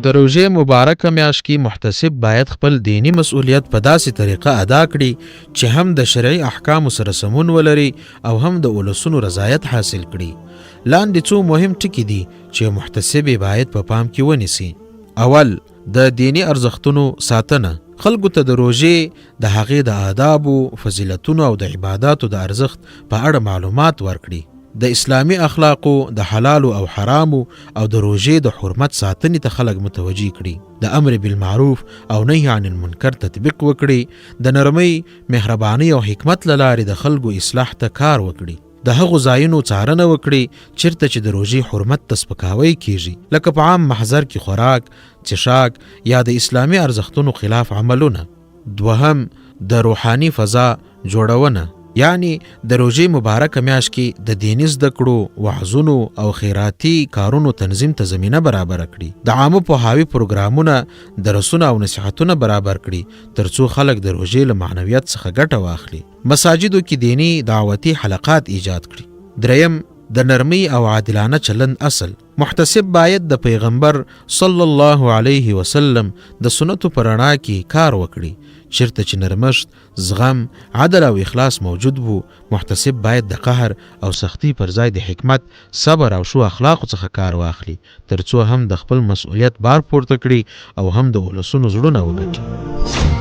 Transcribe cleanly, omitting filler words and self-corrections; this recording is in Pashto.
د روژې مبارکه میاشت کې محتسب باید خپل دینی مسؤلیت په داسې طریقه ادا کړي چې هم د شرعي احکامو سره سمون ولري او هم د ولسونو رضایت حاصل کړي. لاندې څو مهم ټکي دي چې محتسب باید په پام کې ونیسي. اول، د دینی ارزښتونو ساتنه. خلکو ته د روژې د هغې د آدابو، فضیلتونو او د عباداتو د ارزښت په اړه معلومات ورکړي. د اسلامی اخلاقو، د حلالو او حرامو او د روژې د حرمت ساتنې ته خلک متوجي کړي. د امر بالمعروف او نهي عن المنکر تطبیق وکړي. د نرمۍ، مهربانۍ او حکمت له لارې د خلکو اصلاح ته کار وکړي. د هغو ځایونو څارنه وکړي چیرته چې د روژې حرمت ته سپکاوی کیږي، لکه په عام محضر کې خوراک، څښاک یا د اسلامي ارزښتونو خلاف عملونه. دوهم، د روحاني فضا جوړونه. یعنی د روژې مبارکه میاشت کې د دیني زده کړو، وعظونو او خیراتي کارونو تنظیم ته زمینه برابر کړي. د عامه پوهاوي پروګرامونه، درسونه او نصیحتونه برابر کړي ترڅو خلک د روژې له معنویت څخه ګټه واخلي. مساجدو کې دینی دعوتي حلقات ایجاد کړي. دریم، د نرمۍ او عادلانه چلند اصل. محتسب باید د پیغمبر صلی الله علیه وسلم د سنتو پر رڼا کې کار وکړي. چیرته چې نرمښت، زغم، عدل او اخلاص موجود وو، محتسب باید د قهر او سختی پر ځای د حکمت، صبر او شو اخلاقو څخه کار واخلي ترڅو هم د خپل مسؤلیت بار پورته کړي او هم د ولسونو زړونه وګټي.